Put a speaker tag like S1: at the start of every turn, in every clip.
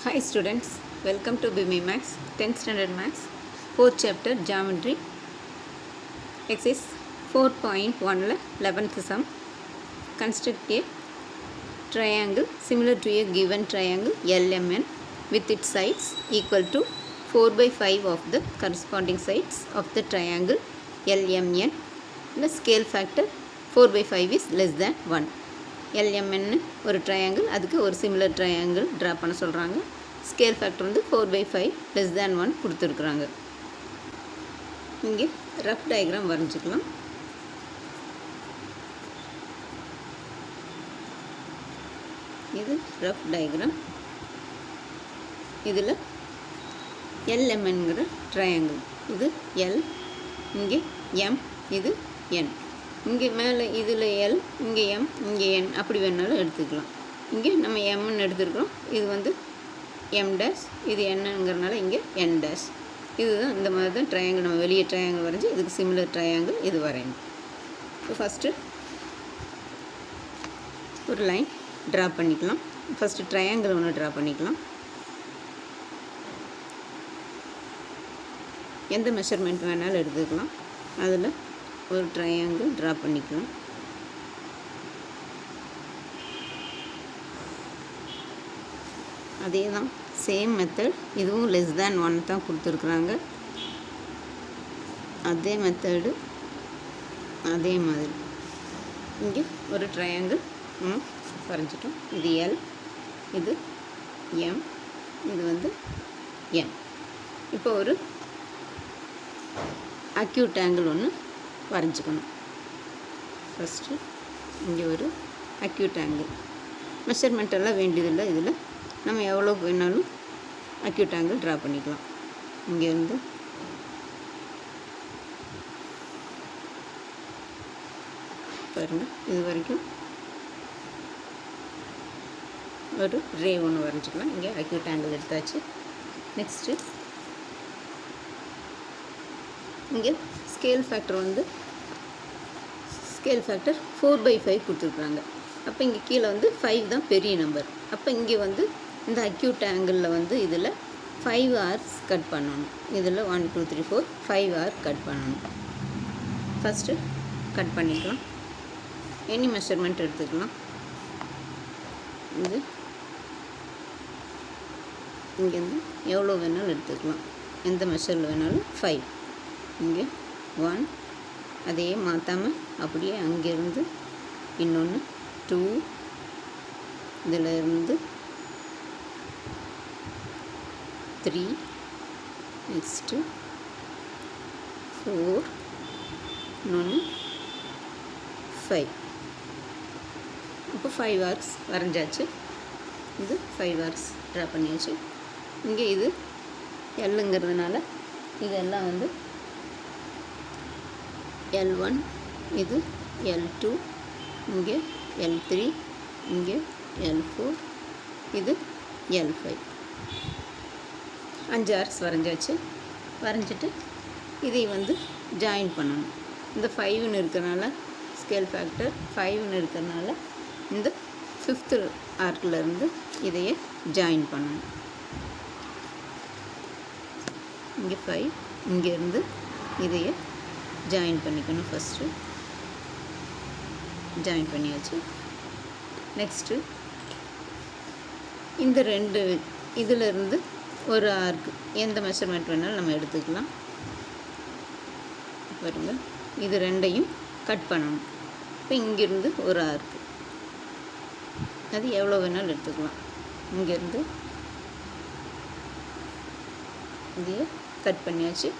S1: Hi students, welcome to BMI Max 10th Standard Max 4th Chapter Geometry Exercise 4.1 11th sum. Construct a triangle similar to a given triangle LMN with its sides equal to 4 by 5 of the corresponding sides of the triangle LMN. The scale factor 4 by 5 is less than 1. LMN ஒரு triangle, அதுக்கு ஒரு similar triangle draw பண்ண சொல்கிறாங்க. Scale factor வந்து 4 by 5 less than 1 கொடுத்துருக்குறாங்க. இங்கே rough diagram வரைஞ்சிக்கலாம். இது rough diagram. இதில் LMNங்கிற ட்ரையாங்கிள், இது L, இங்கே M, இது N. இங்கே மேலே இதில் L, இங்கே M, இங்கே N, அப்படி வேணாலும் எடுத்துக்கலாம். இங்கே நம்ம Mன்னு எடுத்துருக்கோம். இது வந்து M டேஷ், இது Nங்கிறனால இங்கே N டேஷ். இதுதான் இந்த மாதிரி தான் ட்ரையாங்கிள். நம்ம வெளியே ட்ரையாங்கிள் வரைஞ்சி இதுக்கு சிமிலர் ட்ரையாங்கிள் இது வரையணும். இப்போ ஃபஸ்ட்டு ஒரு லைன் ட்ரா பண்ணிக்கலாம். ஃபஸ்ட்டு ட்ரையாங்கிள் ஒன்று ட்ரா பண்ணிக்கலாம். எந்த மெஷர்மெண்ட் வேணாலும் எடுத்துக்கலாம். அதில் ஒரு ட்ரையாங்கிள் ட்ரா பண்ணிக்கலாம். அதே தான் சேம் மெத்தட். இதுவும் லெஸ் தேன் 1 தான் கொடுத்துருக்குறாங்க. அதே மெத்தடு அதே மாதிரி இங்கே ஒரு ட்ரையாங்கிள் வரைஞ்சிட்டோம். இது L, இது M, இது வந்து N. இப்போ ஒரு அக்யூட் ஆங்கிள் ஒன்று வரைஞ்சிக்கணும். ஃபஸ்ட்டு இங்கே ஒரு அக்யூட் ஆங்கிள். மெஷர்மெண்ட்டெல்லாம் வேண்டியதில்லை. இதில் நம்ம எவ்வளோ வேணாலும் அக்யூட் ஆங்கிள் ட்ரா பண்ணிக்கலாம். இங்கேருந்து பாருங்கள், இது வரைக்கும் ஒரு ரே ஒன்று வரைஞ்சிக்கலாம். இங்கே அக்யூட் ஆங்கிள் எடுத்தாச்சு. நெக்ஸ்ட்டு இங்கே ஸ்கேல் ஃபேக்டர் வந்து ஸ்கேல் ஃபேக்டர் 4 by 5 கொடுத்துருக்குறாங்க. அப்போ இங்கே கீழே வந்து 5 தான் பெரிய நம்பர். அப்போ இங்கே வந்து இந்த அக்யூட் ஆங்கிளில் வந்து இதில் 5 hours கட் பண்ணணும். இதில் 1 2 3 4 5 hours கட் பண்ணணும். ஃபஸ்ட்டு கட் பண்ணிக்கலாம். எனி மெஷர்மெண்ட் எடுத்துக்கலாம். இது இங்கேருந்து எவ்வளோ வேணாலும் எடுத்துக்கலாம். எந்த மெஷரில் வேணாலும் 5. இங்கே 1, அதே மாற்றாமல் அப்படியே அங்கேருந்து இன்னொன்று 2, இதில் இருந்து 3, நெக்ஸ்ட்டு 4, இன்னொன்று 5. இப்போ 5 hours வரைஞ்சாச்சு. இது 5 hours ட்ரா பண்ணியாச்சு. இங்கே இது எல்லுங்கிறதுனால இதெல்லாம் வந்து L1, இது L2, இங்கே L3, இங்கே L4, இது L5. 5 hours வரைஞ்சாச்சு. வரைஞ்சிட்டு இதை வந்து ஜாயின் பண்ணணும். இந்த 5ன்னு இருக்கிறனால ஸ்கேல் ஃபேக்டர் 5ன்னு இருக்கிறனால இந்த 5th ஆர்க்லேருந்து இதையே ஜாயின் பண்ணணும். இங்கே 5, இங்கேருந்து இதையே ஜாயின் பண்ணிக்கணும். ஃபஸ்ட்டு ஜாயின் பண்ணியாச்சு. நெக்ஸ்ட்டு இந்த 2 இதிலிருந்து ஒரு ஆர்க்கு எந்த மெஷர்மெண்ட் வேணாலும் நம்ம எடுத்துக்கலாம். பாருங்கள், இது 2ஐயும் கட் பண்ணணும். இப்போ இங்கேருந்து ஒரு ஆர்க்கு, அது எவ்வளோ வேணாலும் எடுத்துக்கலாம். இங்கேருந்து இதையே கட் பண்ணியாச்சு.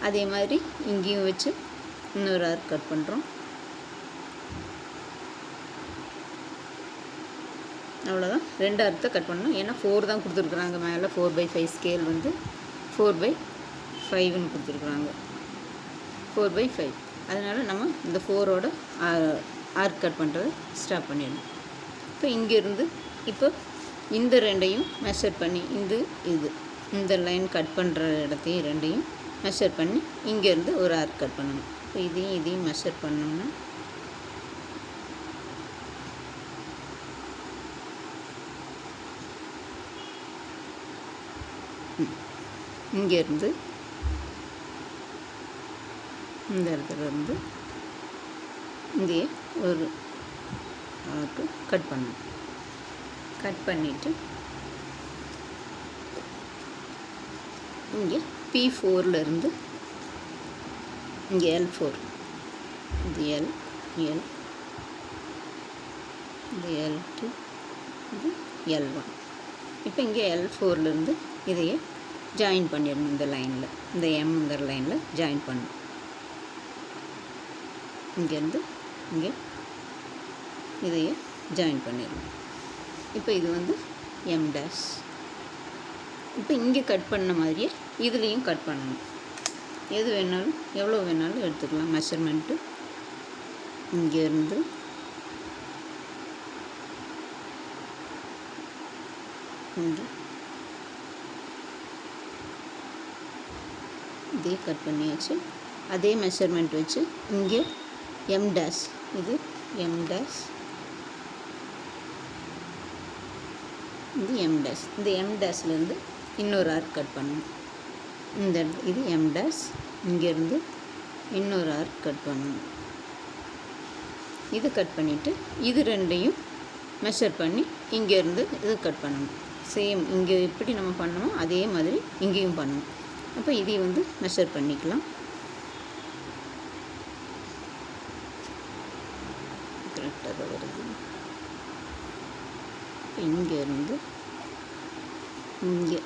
S1: அதே மாதிரி இங்கேயும் வச்சு இன்னொரு ஆர்க் கட் பண்ணுறோம். அவ்வளோதான். 2 ஆர்க்கை கட் பண்ணணும். ஏன்னா 4 தான் கொடுத்துருக்குறாங்க. மேலே 4 by 5 ஸ்கேல் வந்து 4 by 5ன்னு கொடுத்துருக்குறாங்க. 4 by 5. அதனால் நம்ம இந்த 4ஓட ஆர்க் கட் பண்ணுறதை ஸ்டாப் பண்ணிடணும். இப்போ இங்கேருந்து இப்போ இந்த 2ஐயும் மெஷர் பண்ணி இந்த லைன் கட் பண்ணுற இடத்தையும் 2ஐயும் மெஷர் பண்ணி இங்கேருந்து ஒரு ஆர்க் கட் பண்ணணும். இப்போ இதையும் மெஷர் பண்ணோம்னா இங்கேருந்து இந்த இடத்துலேருந்து இங்கே ஒரு கட் பண்ணணும். கட் பண்ணிவிட்டு இங்கே P4லேருந்து இங்கே L4, இது L, இது L2, இது L1. இப்போ இங்கே L4லேருந்து இதையே ஜாயின் பண்ணிடணும். இந்த லைனில், இந்த எம்ங்கிற லைனில் ஜாயின் பண்ணணும். இங்கேருந்து இங்கே இதையே ஜாயின் பண்ணிடணும். இப்போ இது வந்து எம் டேஷ். இப்போ இங்கே கட் பண்ண மாதிரியே இதுலேயும் கட் பண்ணணும். எது வேணாலும் எவ்வளோ வேணாலும் எடுத்துக்கலாம். மெஷர்மெண்ட்டு இங்கேருந்து இங்கே இதே கட் பண்ணியாச்சு. அதே மெஷர்மெண்ட் வச்சு இங்கே எம் டேஷ், இது எம் டேஷ், இது எம் டேஷ். இந்த எம் டேஷ்லேருந்து இன்னொரு ஆர்க் கட் பண்ணணும். இந்த இது எம் டேஷ், இங்கேருந்து இன்னொரு ஆர்க் கட் பண்ணணும். இது கட் பண்ணிவிட்டு இது ரெண்டையும் மெஷர் பண்ணி இங்கேருந்து இது கட் பண்ணணும். சேம் இங்கே எப்படி நம்ம பண்ணணுமோ அதே மாதிரி இங்கேயும் பண்ணணும். அப்போ இதையும் வந்து மெஷர் பண்ணிக்கலாம். கரெக்டாக வருது. இங்கேருந்து இங்கே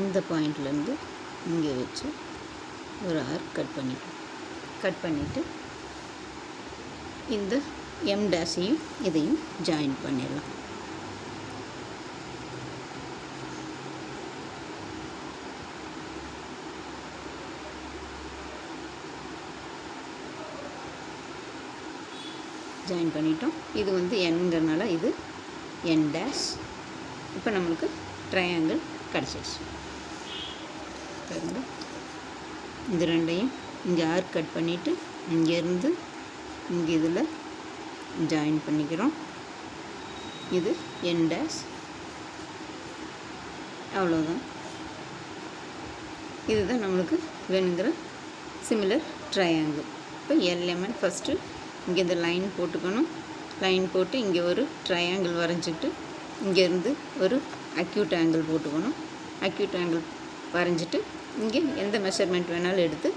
S1: இந்த பாயிண்ட்லேருந்து இங்கே வச்சு ஒரு ஆர்க் கட் பண்ணிவிட்டு இந்த எம் டேஷையும் இதையும் ஜாயின் பண்ணிடலாம். ஜாயின் பண்ணிட்டோம். இது வந்து என்கிறனால இது என் டேஷ். இப்போ நம்மளுக்கு ட்ரையாங்கிள் கிடச்சிடுச்சு. இது ரெண்டையும் இங்கே ஆர்க் கட் பண்ணிவிட்டு இங்கேருந்து இங்கே இதில் ஜாயின் பண்ணிக்கிறோம். இது என் டேஷ். அவ்வளோதான். இதுதான் நம்மளுக்கு வேணுங்கிற சிமிலர் ட்ரையாங்கிள். இப்போ எல்எம்என் ஃபஸ்ட்டு இங்கே இந்த லைன் போட்டுக்கணும். லைன் போட்டு இங்கே ஒரு ட்ரையாங்கிள் வரைஞ்சிட்டு இங்கேருந்து ஒரு அக்யூட் ஆங்கிள் போட்டுக்கணும். அக்யூட் ஆங்கிள் வரைஞ்சிட்டு இங்கே எந்த மெஷர்மெண்ட் வேணாலும் எடுத்து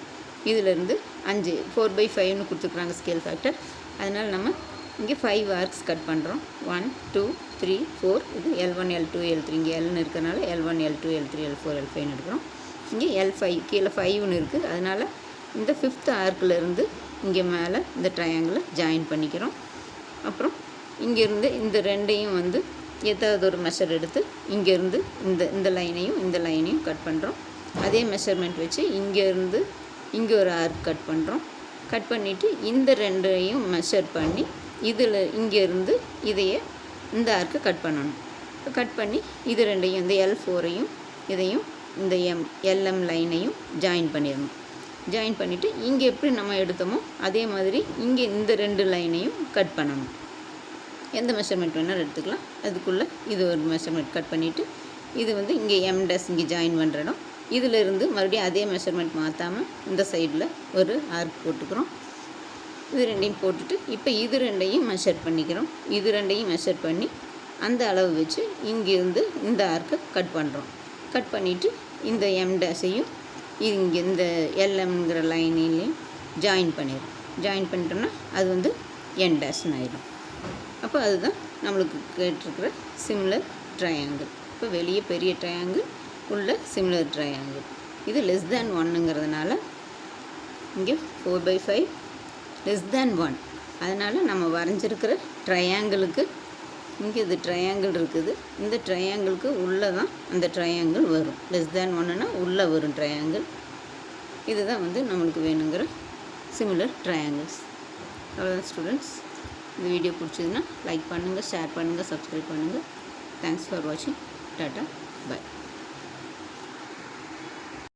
S1: இதிலேருந்து 4/5 கொடுத்துக்குறாங்க ஸ்கேல் ஃபேக்டர். அதனால் நம்ம இங்கே 5 ஆர்க்ஸ் கட் பண்ணுறோம். 1 2 3 4. இது L1 L2 L3. இங்கே Lன்னு இருக்கிறனால L1 L2 L3 L4 L5ன்னு எடுக்கிறோம். இங்கே L5 கீழே 5ன்னு இருக்குது. அதனால் இந்த 5th ஆர்க்கிலேருந்து இங்கே மேலே இந்த ட்ரையாங்கிளை ஜாயின் பண்ணிக்கிறோம். அப்புறம் இங்கேருந்து இந்த ரெண்டையும் வந்து ஏதாவது ஒரு மெஷர் எடுத்து இங்கேருந்து இந்த லைனையும் இந்த லைனையும் கட் பண்ணுறோம். அதே மெஷர்மெண்ட் வச்சு இங்கேருந்து இங்கே ஒரு ஆர்க் கட் பண்ணுறோம். கட் பண்ணிவிட்டு இந்த ரெண்டையும் மெஷர் பண்ணி இதில் இங்கேருந்து இதையே இந்த ஆர்க்கை கட் பண்ணணும். கட் பண்ணி இது ரெண்டையும் இந்த L4ஐயும் இதையும் இந்த LM லைனையும் ஜாயின் பண்ணிடணும். ஜாயின் பண்ணிவிட்டு இங்கே எப்படி நம்ம எடுத்தோமோ அதே மாதிரி இங்கே இந்த 2 லைனையும் கட் பண்ணணும். எந்த மெஷர்மெண்ட் வேணாலும் எடுத்துக்கலாம். அதுக்குள்ளே இது ஒரு மெஷர்மெண்ட் கட் பண்ணிவிட்டு இது வந்து இங்கே எம் டேஷ் இங்கே ஜாயின் பண்ணுற இடம். இதிலிருந்து மறுபடியும் அதே மெஷர்மெண்ட் மாற்றாமல் இந்த சைடில் ஒரு ஆர்க் போட்டுக்கிறோம். இது ரெண்டையும் போட்டுட்டு இப்போ இது ரெண்டையும் மெஷர் பண்ணிக்கிறோம். இது ரெண்டையும் மெஷர் பண்ணி அந்த அளவு வச்சு இங்கேருந்து இந்த ஆர்க்கை கட் பண்ணுறோம். கட் பண்ணிவிட்டு இந்த எம் டேஷையும் இங்கே இந்த எல்எம்ங்கிற லைனிலையும் ஜாயின் பண்ணிடும். ஜாயின் பண்ணிட்டோம்னா அது வந்து என் டேஷ்னு ஆகிடும். அப்போ அதுதான் நம்மளுக்கு கேட்டிருக்கிற சிமிலர் ட்ரையாங்கிள். இப்போ வெளியே பெரிய ட்ரையாங்கிள் உள்ள சிமிலர் ட்ரையாங்கிள். இது <1ங்கிறதுனால இங்கே 4/5 <1. அதனால் நம்ம வரைஞ்சிருக்கிற ட்ரையாங்கிளுக்கு இங்கே இது ட்ரையாங்கிள் இருக்குது. இந்த ட்ரையாங்கிளுக்கு உள்ளே தான் அந்த ட்ரையாங்கிள் வரும். <1னா உள்ளே வரும் ட்ரையாங்கிள். இதுதான் வந்து நம்மளுக்கு வேணுங்கிற சிமிலர் ட்ரையாங்கிள்ஸ். அவ்வளோதான் ஸ்டூடெண்ட்ஸ். இந்த வீடியோ பிடிச்சதுன்னா லைக் பண்ணுங்கள், ஷேர் பண்ணுங்கள், சப்ஸ்கிரைப் பண்ணுங்கள். தேங்க்ஸ் ஃபார் வாட்சிங். டாட்டா, பாய்.